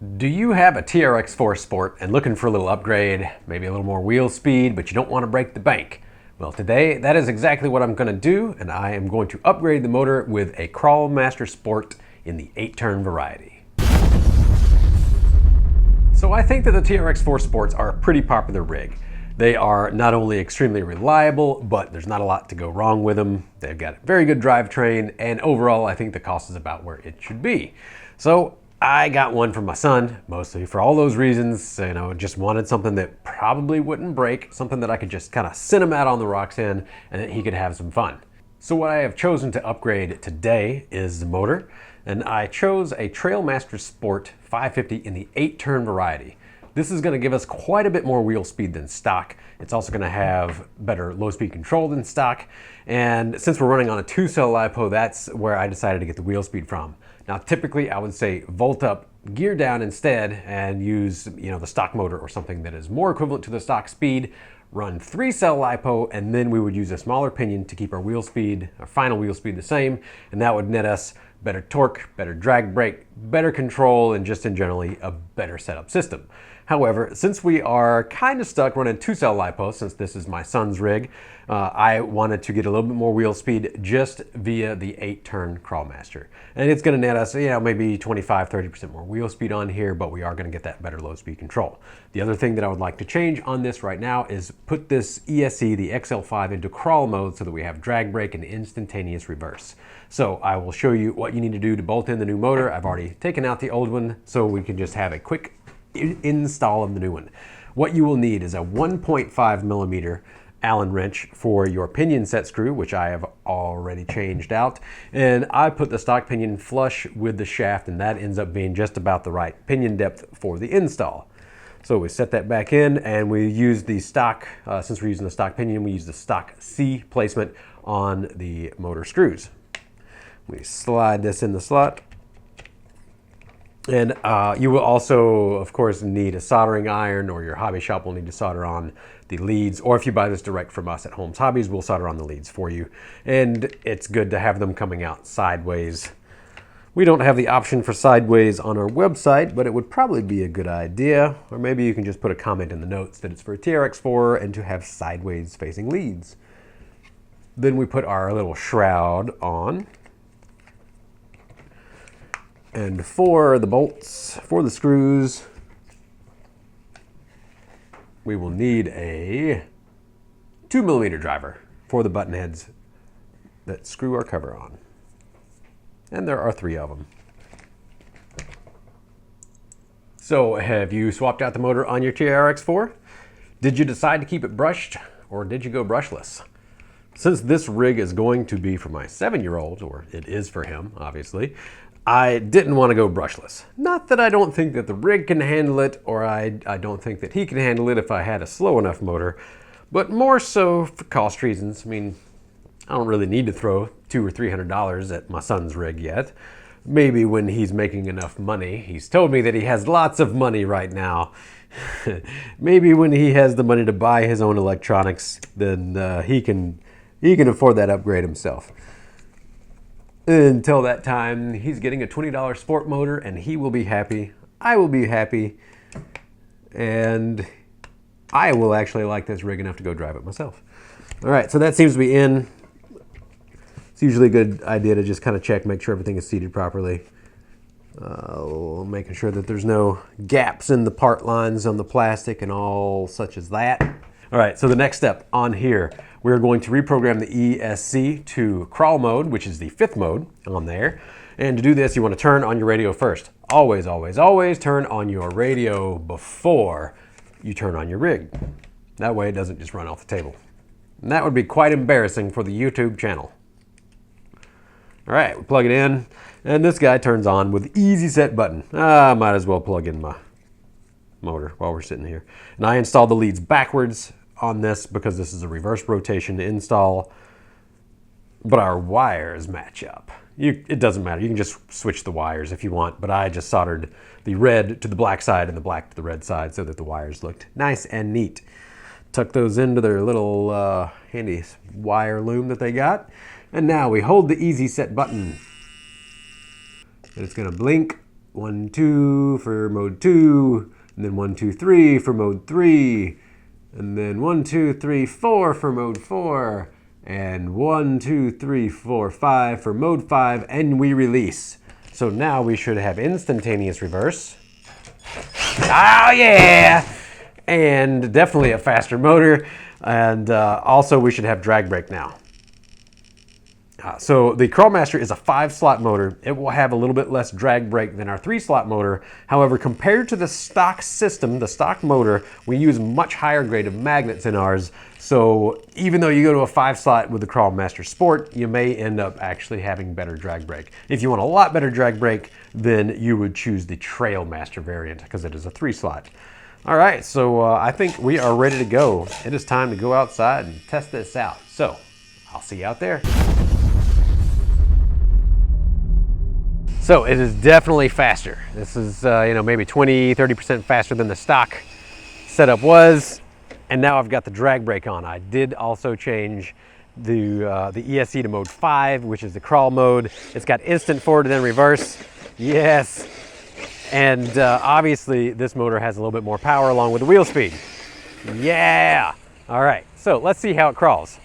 Do you have a TRX4 Sport and looking for a little upgrade, maybe a little more wheel speed, but you don't want to break the bank? Well, today that is exactly what I'm going to do, and I am going to upgrade the motor with a Crawlmaster Sport in the 8-turn variety. So I think that the TRX4 Sports are a pretty popular rig. They are not only extremely reliable, but there's not a lot to go wrong with them. They've got a very good drivetrain, and overall I think the cost is about where it should be. So I got one for my son, mostly for all those reasons. Just wanted something that probably wouldn't break, something that I could just kind of send him out on the rocks in and that he could have some fun. So what I have chosen to upgrade today is the motor, and I chose a Traxxas Sport 550 in the 8-turn variety. This is going to give us quite a bit more wheel speed than stock. It's also going to have better low-speed control than stock. And since we're running on a 2-cell LiPo, that's where I decided to get the wheel speed from. Now, typically I would say volt up, gear down instead, and use the stock motor or something that is more equivalent to the stock speed. Run 3-cell LiPo, and then we would use a smaller pinion to keep our wheel speed, our final wheel speed, the same, and that would net us better torque, better drag brake, better control, and just in generally a better setup system. However, since we are kind of stuck running 2-cell LiPo, since this is my son's rig, I wanted to get a little bit more wheel speed just via the 8-turn Crawlmaster. And it's going to net us, maybe 25-30% more wheel speed on here, but we are going to get that better low speed control. The other thing that I would like to change on this right now is put this ESC, the XL5, into crawl mode so that we have drag brake and instantaneous reverse. So I will show you what you need to do to bolt in the new motor. I've already taken out the old one, so we can just have a quick install of the new one. What you will need is a 1.5 millimeter Allen wrench for your pinion set screw, which I have already changed out, and I put the stock pinion flush with the shaft, and that ends up being just about the right pinion depth for the install. So we set that back in, and we use the stock, since we're using the stock pinion, we use the stock C placement on the motor screws. We slide this in the slot. And you will also, of course, need a soldering iron, or your hobby shop will need to solder on the leads. Or if you buy this direct from us at Holmes Hobbies, we'll solder on the leads for you. And it's good to have them coming out sideways. We don't have the option for sideways on our website, but it would probably be a good idea. Or maybe you can just put a comment in the notes that it's for a TRX4 and to have sideways facing leads. Then we put our little shroud on. And for the bolts, for the screws, we will need a 2 millimeter driver for the button heads that screw our cover on. And there are 3 of them. So have you swapped out the motor on your TRX4? Did you decide to keep it brushed, or did you go brushless? Since this rig is going to be for my 7-year-old, or it is for him, obviously, I didn't want to go brushless. Not that I don't think that the rig can handle it, or I don't think that he can handle it if I had a slow enough motor, but more so for cost reasons. I mean, I don't really need to throw $200 or $300 at my son's rig yet. Maybe when he's making enough money. He's told me that he has lots of money right now. Maybe when he has the money to buy his own electronics, then he can afford that upgrade himself. Until that time, he's getting a $20 sport motor, and he will be happy. I will be happy. And I will actually like this rig enough to go drive it myself. All right, so that seems to be in. It's usually a good idea to just kind of check, make sure everything is seated properly. Making sure that there's no gaps in the part lines on the plastic and all such as that. All right, so the next step on here, we're going to reprogram the ESC to crawl mode, which is the 5th mode on there. And to do this, you want to turn on your radio first. Always, always, always turn on your radio before you turn on your rig. That way it doesn't just run off the table. And that would be quite embarrassing for the YouTube channel. All right, we plug it in, and this guy turns on with the easy set button. I might as well plug in my motor while we're sitting here. And I installed the leads backwards on this because this is a reverse rotation install, but our wires match up. It doesn't matter, you can just switch the wires if you want, but I just soldered the red to the black side and the black to the red side so that the wires looked nice and neat. Tuck those into their little handy wire loom that they got, and now we hold the easy set button, and it's going to blink 1, 2 for mode 2, and then 1, 2, 3 for mode 3, and then 1, 2, 3, 4 for mode 4, and 1, 2, 3, 4, 5 for mode 5, and we release. So now we should have instantaneous reverse. Oh yeah! And definitely a faster motor, and also we should have drag brake now. So the Crawlmaster is a 5-slot motor. It will have a little bit less drag brake than our 3-slot motor. However, compared to the stock system, the stock motor, we use much higher grade of magnets in ours. So even though you go to a 5-slot with the Crawlmaster Sport, you may end up actually having better drag brake. If you want a lot better drag brake, then you would choose the Trailmaster variant because it is a 3-slot. All right, so I think we are ready to go. It is time to go outside and test this out. So I'll see you out there. So it is definitely faster. This is, maybe 20–30% faster than the stock setup was. And now I've got the drag brake on. I did also change the ESC to mode 5, which is the crawl mode. It's got instant forward and then reverse. Yes. And obviously this motor has a little bit more power along with the wheel speed. Yeah. All right, so let's see how it crawls.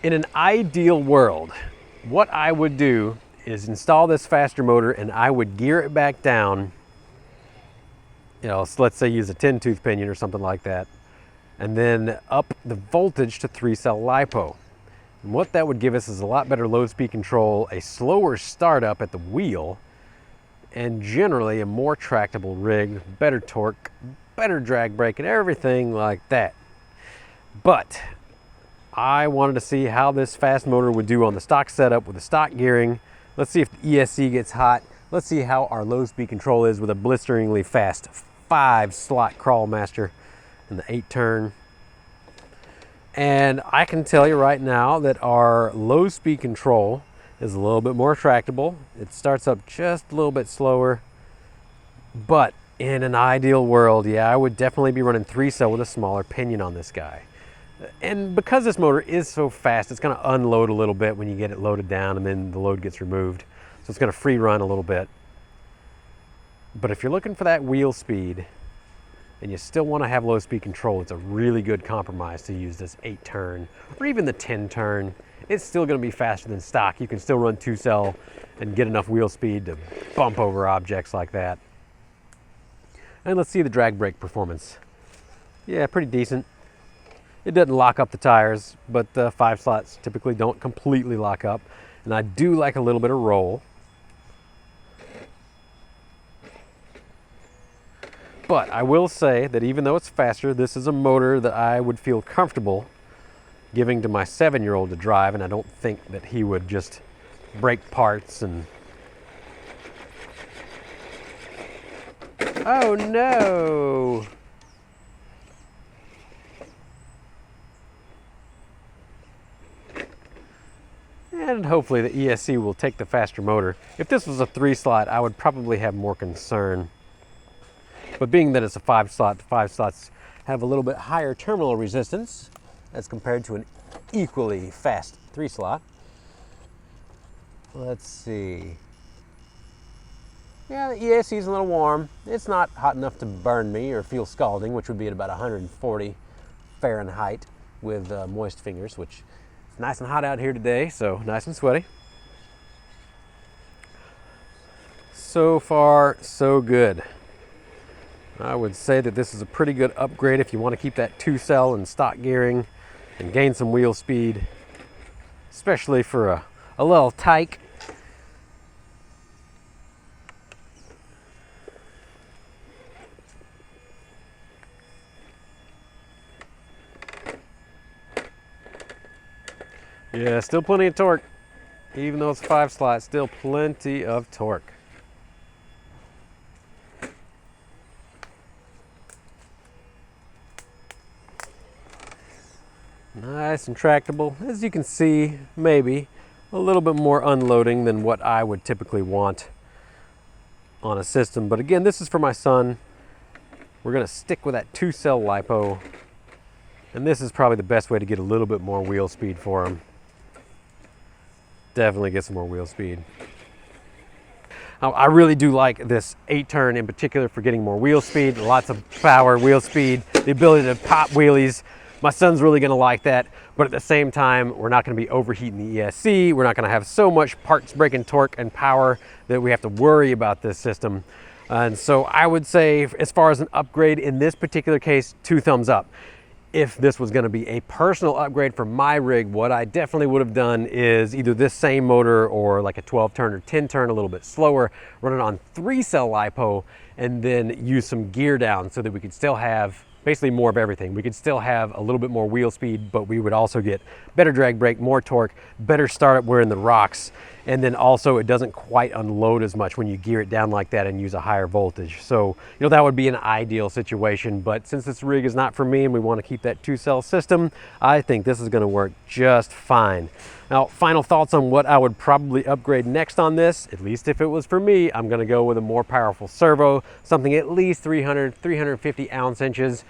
In an ideal world, what I would do is install this faster motor and I would gear it back down. So let's say use a 10-tooth pinion or something like that, and then up the voltage to 3-cell LiPo. And what that would give us is a lot better load speed control, a slower startup at the wheel, and generally a more tractable rig, better torque, better drag brake, and everything like that. But I wanted to see how this fast motor would do on the stock setup with the stock gearing. Let's see if the ESC gets hot. Let's see how our low speed control is with a blisteringly fast 5-slot Crawlmaster and the 8-turn. And I can tell you right now that our low speed control is a little bit more tractable. It starts up just a little bit slower, but in an ideal world, yeah, I would definitely be running 3-cell with a smaller pinion on this guy. And because this motor is so fast, it's going to unload a little bit when you get it loaded down and then the load gets removed. So it's going to free run a little bit. But if you're looking for that wheel speed and you still want to have low speed control, it's a really good compromise to use this 8-turn or even the 10-turn. It's still going to be faster than stock. You can still run 2-cell and get enough wheel speed to bump over objects like that. And let's see the drag brake performance. Yeah, pretty decent. It doesn't lock up the tires, but the 5-slots typically don't completely lock up. And I do like a little bit of roll. But I will say that even though it's faster, this is a motor that I would feel comfortable giving to my 7-year-old to drive, and I don't think that he would just break parts and... Oh no! And hopefully the ESC will take the faster motor. If this was a 3-slot, I would probably have more concern. But being that it's a 5-slot, the 5-slots have a little bit higher terminal resistance as compared to an equally fast 3-slot. Let's see. Yeah, the ESC is a little warm. It's not hot enough to burn me or feel scalding, which would be at about 140 Fahrenheit with moist fingers, which it's nice and hot out here today, so nice and sweaty. So far, so good. I would say that this is a pretty good upgrade if you want to keep that 2-cell and stock gearing and gain some wheel speed, especially for a little tyke. Yeah, still plenty of torque. Even though it's a 5-slot, still plenty of torque. Nice and tractable. As you can see, maybe a little bit more unloading than what I would typically want on a system. But again, this is for my son. We're going to stick with that 2-cell LiPo. And this is probably the best way to get a little bit more wheel speed for him. Definitely get some more wheel speed. I really do like this 8-turn in particular for getting more wheel speed, lots of power, wheel speed, the ability to pop wheelies. My son's really gonna like that, but at the same time, we're not gonna be overheating the ESC. We're not gonna have so much parts breaking torque and power that we have to worry about this system. And so I would say, as far as an upgrade in this particular case, 2 thumbs up. If this was gonna be a personal upgrade for my rig, what I definitely would have done is either this same motor or like a 12-turn or 10-turn, a little bit slower, run it on 3-cell LiPo, and then use some gear down so that we could still have basically more of everything. We could still have a little bit more wheel speed, but we would also get better drag brake, more torque, better startup we're in the rocks, and then also it doesn't quite unload as much when you gear it down like that and use a higher voltage. So, you know, that would be an ideal situation, but since this rig is not for me and we want to keep that 2-cell system, I think this is going to work just fine. Now, final thoughts on what I would probably upgrade next on this, at least if it was for me, I'm gonna go with a more powerful servo, something at least 300, 350 ounce inches.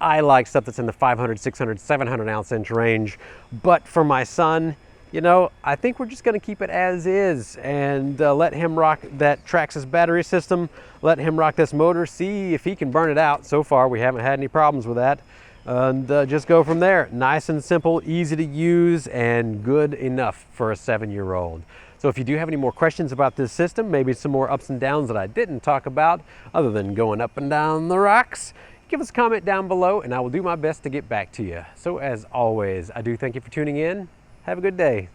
I like stuff that's in the 500, 600, 700 ounce inch range, but for my son, you know, I think we're just gonna keep it as is and let him rock that Traxxas battery system, let him rock this motor, see if he can burn it out. So far, we haven't had any problems with that. And just go from there. Nice and simple, easy to use, and good enough for a 7-year-old. So if you do have any more questions about this system, maybe some more ups and downs that I didn't talk about, other than going up and down the rocks, give us a comment down below and I will do my best to get back to you. So as always, I do thank you for tuning in. Have a good day.